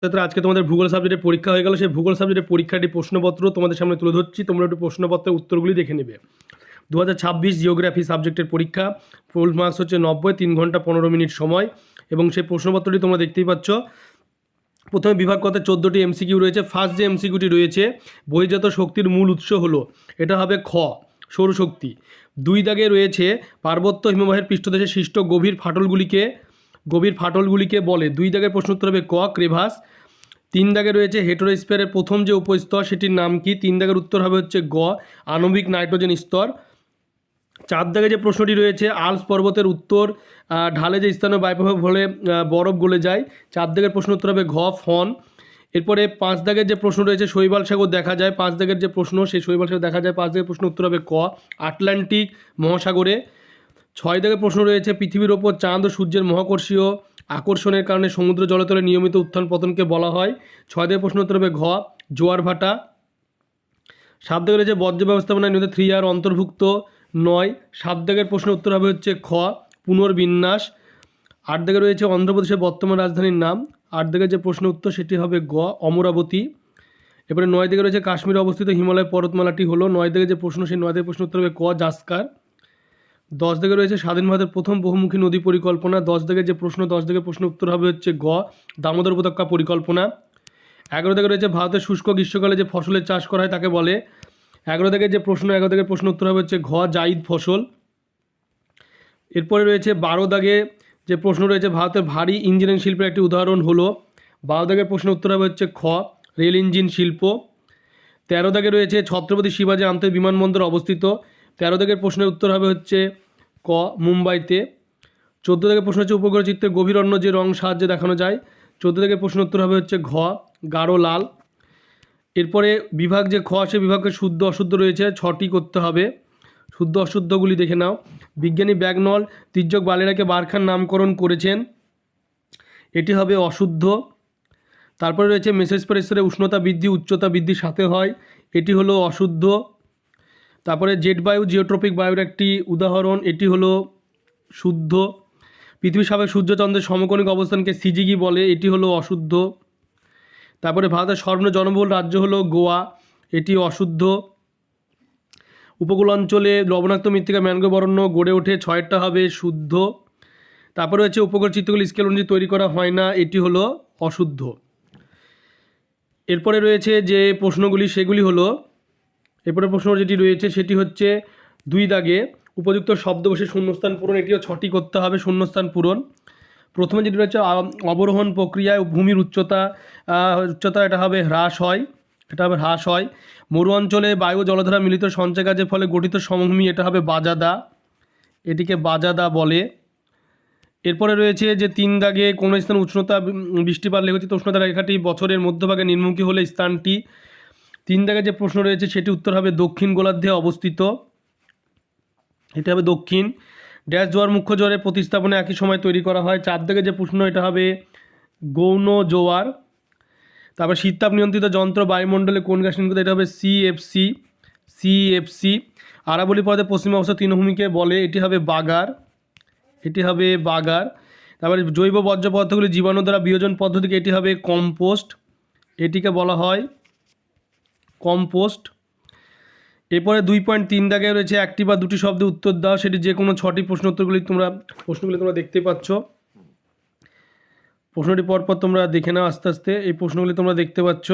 ক্ষেত্রে আজকে তোমাদের ভূগোল সাবজেক্টের পরীক্ষা হয়ে গেল। সেই ভূগোল সাবজেক্টের পরীক্ষাটি প্রশ্নপত্র তোমাদের সামনে তুলে ধরছি, তোমরা একটু প্রশ্নপত্রের উত্তরগুলি দেখে নেবে। 2026 জিওগ্রাফি সাবজেক্টের পরীক্ষা, ফুল মার্কস হচ্ছে 90, 3 ঘন্টা 15 মিনিট সময়। এবং সেই প্রশ্নপত্রটি তোমরা দেখতেই পাচ্ছ। প্রথমে বিভাগ কতে 14টি এমসিকিউ রয়েছে। ফার্স্ট যে এমসিকিউটি রয়েছে, বহির্জাত শক্তির মূল উৎস হলো, এটা হবে খ, সৌরশক্তি। 2 দাগে রয়েছে পার্বত্য হিমবাহের পৃষ্ঠদেশে সৃষ্ট গভীর ফাটলগুলিকে বলে। 2 দাগের প্রশ্ন উত্তর হবে ক, ক্রেভাস। 3 দাগে রয়েছে হেটেরোস্ফিয়ারের প্রথম যে উপস্তর সেটির নাম কি? 3 দাগের উত্তর হবে হচ্ছে গ, আণবিক নাইট্রোজেন স্তর। 4 দাগে যে প্রশ্নটি রয়েছে, আল্পস পর্বতের উত্তর ঢালে যে স্থানীয় বায়ুপ্রবাহ ফলে বরফ গলে যায়। 4 দাগের প্রশ্ন উত্তর হবে ঘ, ফন। এরপরে 5 দাগের যে প্রশ্ন রয়েছে, শৈবাল সাগর দেখা যায়। 5 দাগের যে প্রশ্ন, সেই শৈবাল সাগর দেখা যায়। 5 দাগের প্রশ্ন উত্তর হবে ক, আটলান্টিক মহাসাগরে। 6 দাগের প্রশ্ন রয়েছে, পৃথিবীর ওপর চাঁদ ও সূর্যের মহাকর্ষীয় আকর্ষণের কারণে সমুদ্র জলতলে নিয়মিত উত্থান পতনকে বলা হয়। 6 দাগের প্রশ্ন উত্তর হবে ঘ, জোয়ার ভাটা। 7 দাগের রয়েছে বর্জ্য ব্যবস্থাপনায় নিয়মিত 3R অন্তর্ভুক্ত নয়। 7 দাগের প্রশ্ন উত্তর হবে হচ্ছে খ, পুনর্বিন্যাস। 8 দাগে রয়েছে অন্ধ্রপ্রদেশের বর্তমান রাজধানীর নাম। 8 দাগের যে প্রশ্ন উত্তর সেটি হবে গ, অমরাবতী। এবারে 9 দাগে রয়েছে কাশ্মীরে অবস্থিত হিমালয় পর্বতমালাটি হলো। 9 দাগের যে প্রশ্ন, সেই 9 দাগের প্রশ্ন উত্তর হবে ক, জাস্কার। 10 দাগে রয়েছে স্বাধীন ভারতের প্রথম বহুমুখী নদী পরিকল্পনা। 10 দাগের যে প্রশ্ন, 10 দাগের প্রশ্ন উত্তর হবে হচ্ছে গ, দামোদর উপত্যকা পরিকল্পনা। 11 দাগে রয়েছে ভারতের শুষ্ক গ্রীষ্মকালে যে ফসলের চাষ করা হয় তাকে বলে। 11 দাগের যে প্রশ্ন, 11 দাগের প্রশ্ন উত্তর হবে হচ্ছে ঘ, জাইদ ফসল। এরপরে রয়েছে 12 দাগে যে প্রশ্ন রয়েছে, ভারতের ভারী ইঞ্জিনিয়ারিং শিল্পের একটি উদাহরণ হলো। 12 দাগের প্রশ্ন উত্তর হবে হচ্ছে খ, রেল ইঞ্জিন শিল্প। 13 দাগে রয়েছে ছত্রপতি শিবাজী আন্তর্জাতিক বিমানবন্দর অবস্থিত। 13 দাগের প্রশ্নের উত্তর হবে হচ্ছে ক, মুম্বাইতে। 14 দাগের প্রশ্ন হচ্ছে উপগ্রহ চিত্রের গভীর অন্য যে রং সাহায্যে দেখানো যায়। 14 দাগের প্রশ্ন উত্তর হবে হচ্ছে ঘ, গাঢ় লাল। এরপরে বিভাগ যে খ, সে বিভাগের শুদ্ধ অশুদ্ধ রয়েছে, 6টি করতে হবে। শুদ্ধ অশুদ্ধগুলি দেখে নাও। বিজ্ঞানী ব্যাগনল তির্যক বালিরাকে বারখার নামকরণ করেছেন, এটি হবে অশুদ্ধ। তারপরে রয়েছে মেসোস্ফিয়ার স্তরে উষ্ণতা বৃদ্ধি উচ্চতা বৃদ্ধির সাথে হয়, এটি হলো অশুদ্ধ। তারপরে জেট বায়ু জিওট্রপিক বায়ুর একটি উদাহরণ, এটি হলো শুদ্ধ। পৃথিবীর সাপেক্ষে সূর্যচন্দ্রের সমকোণিক অবস্থানকে সিজিগি বলে, এটি হলো অশুদ্ধ। তারপরে ভারতের সর্বনিম্ন জনবহুল রাজ্য হলো গোয়া, এটি অশুদ্ধ। উপকূল অঞ্চলে লবণাক্ত মৃত্তিকা ম্যানগ্রোভ অরণ্য গড়ে ওঠে, 6টা হবে শুদ্ধ। তারপরে হচ্ছে উপকূল চিত্রগুলি স্কেল অনুযায়ী তৈরি করা হয় না, এটি হলো অশুদ্ধ। এরপরে রয়েছে যে প্রশ্নগুলি, সেগুলি হলো, এরপরে প্রশ্ন যেটি রয়েছে সেটি হচ্ছে 2 দাগে উপযুক্ত শব্দ বসে শূন্যস্থান পূরণ, এটিও 6টি করতে হবে শূন্যস্থান পূরণ। প্রথমে যেটি রয়েছে, অবরোহণ প্রক্রিয়ায় ভূমির উচ্চতা এটা হবে হ্রাস হয়, এটা হবে হ্রাস হয়। মরু অঞ্চলে বায়ু জলধারা মিলিত সঞ্চয় কাজের ফলে গঠিত সমভূমি, এটা হবে বাজাদা, এটিকে বাজাদা বলে। এরপরে রয়েছে যে 3 দাগে কোনো স্থান উষ্ণতা বৃষ্টিপাত লেখচিত উষ্ণতা রেখাটি বছরের মধ্যভাগে নিম্নমুখী হলে স্থানটি। 3 দাগে যে প্রশ্ন রয়েছে সেটি উত্তর হবে দক্ষিণ গোলার্ধে অবস্থিত, এটা হবে দক্ষিণ। ড্যাশ জোয়ার মুখ্য জোয়ারের প্রতিস্থাপনে একই সময় তৈরি করা হয়। 4 দাগে যে প্রশ্ন, এটা হবে গৌণ জোয়ার। তারপর শীততাপ নিয়ন্ত্রিত যন্ত্র বায়ুমণ্ডলে কোন গ্যাস নির্গত, এটা হবে সিএফসি। আরাবলী পর্বতের পশ্চিমে অবস্থিত তৃণভূমিকে বলে, এটি হবে বাগার, এটি হবে বাগার। তারপরে জৈব বর্জ্য পদার্থগুলি জীবাণু দ্বারা বিয়োজন পদ্ধতিকে, এটি হবে কম্পোস্ট, এটিকে বলা হয় কম্পোস্ট। এরপরে 2.3 দাগে রয়েছে একটি বা দুটি শব্দে উত্তর দাও, সেটি যে কোনো 6টি প্রশ্নগুলি তোমরা দেখতে পাচ্ছ। প্রশ্নটি পরপর তোমরা দেখে নাও আস্তে আস্তে, এই প্রশ্নগুলি তোমরা দেখতে পাচ্ছ,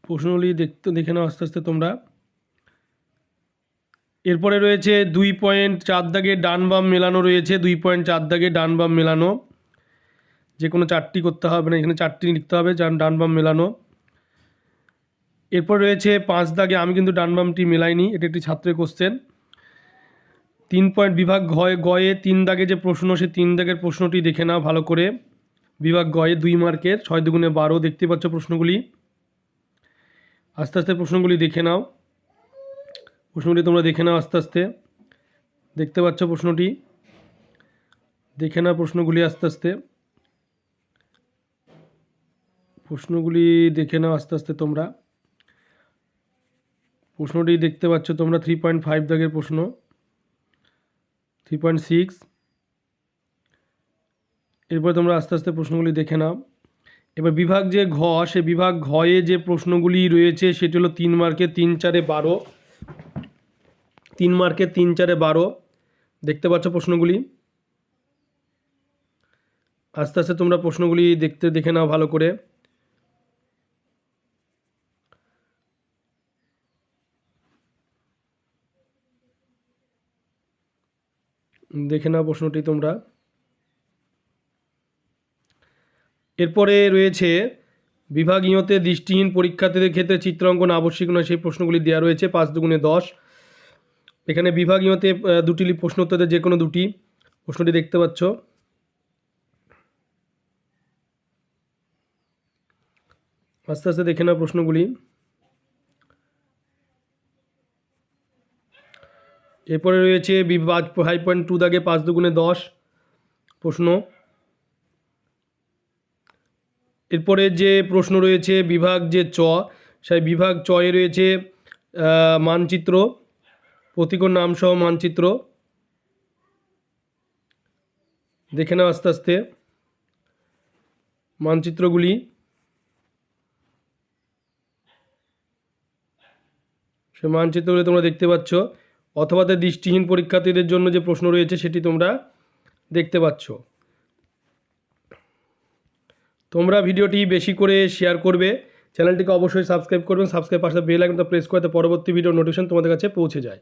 প্রশ্নগুলি দেখে নাও আস্তে আস্তে তোমরা। এরপরে রয়েছে 2.4 দাগে ডান বাম মেলানো রয়েছে, 2.4 দাগে ডান বাম মেলানো, যে কোনো 4টি করতে হবে না, এখানে 4টি লিখতে হবে, ডান বাম মেলানো। এরপর রয়েছে 5 দাগে, আমি কিন্তু ডান বামটি মেলাইনি, এটা একটি ছাত্রের কোশ্চেন। 3 পয়েন্ট বিভাগ গয়ে 3 দাগে যে প্রশ্ন, সেই 3 দাগের প্রশ্নটি দেখে নাও ভালো করে। বিভাগ গয়ে 2 মার্কের, 6 দুগুণে 12, দেখতে পাচ্ছ প্রশ্নগুলি, আস্তে আস্তে প্রশ্নগুলি দেখে নাও, প্রশ্নটি তোমরা দেখে নাও আস্তে আস্তে, দেখতে পাচ্ছ প্রশ্নটি, দেখে নাও প্রশ্নগুলি আস্তে আস্তে, প্রশ্নগুলি দেখে নাও আস্তে আস্তে তোমরা। প্রশ্নটি দেখতে পাচ্ছ তোমরা 3.5 দাগের প্রশ্ন, 3.6। এরপরে তোমরা আস্তে আস্তে প্রশ্নগুলি দেখে নাও। এবার বিভাগ যে ঘ, সে বিভাগ ঘয়ে যে প্রশ্নগুলি রয়েছে সেটি হলো 3 মার্কে 3 4 12, 3 মার্কে 3 4 12। দেখতে পাচ্ছ প্রশ্নগুলি? আস্তে আস্তে তোমরা প্রশ্নগুলি দেখে নাও ভালো করে। দেখে নাও প্রশ্নটি তোমরা। এরপরে রয়েছে বিভাগীয়তে দৃষ্টিহীন পরীক্ষার্থীদের ক্ষেত্রে চিত্রাঙ্কন আবশ্যিক নয়, সেই প্রশ্নগুলি দেওয়া রয়েছে 5 দুগুণে 10। এখানে বিভাগীয়তে দুটি প্রশ্ন উত্তরের যে কোনো দুটি প্রশ্নটি দেখতে পাচ্ছ। আস্তে আস্তে দেখে নাও প্রশ্নগুলি। এরপরে রয়েছে বিভাগ 5.2 দাগে 5 দুগুণে 10 প্রশ্ন। এরপরে যে প্রশ্ন রয়েছে বিভাগ যে চ, সেই বিভাগ চয়ে রয়েছে মানচিত্র, প্রতীকর নাম সহ মানচিত্র। দেখে নাও আস্তে আস্তে মানচিত্রগুলি। সে মানচিত্রগুলি তোমরা দেখতে পাচ্ছ, অথবা দৃষ্টিহীন পরীক্ষার্থীদের জন্য যে প্রশ্ন রয়েছে সেটি তোমরা দেখতে পাচ্ছ। তোমরা ভিডিওটি বেশি করে শেয়ার করবে, চ্যানেলটিকে অবশ্যই সাবস্ক্রাইব করবেন, সাবস্ক্রাইব পাশে বেল আইকনটা প্রেস করতে পরবর্তী ভিডিও নোটিফিকেশন তোমাদের কাছে পৌঁছে যায়।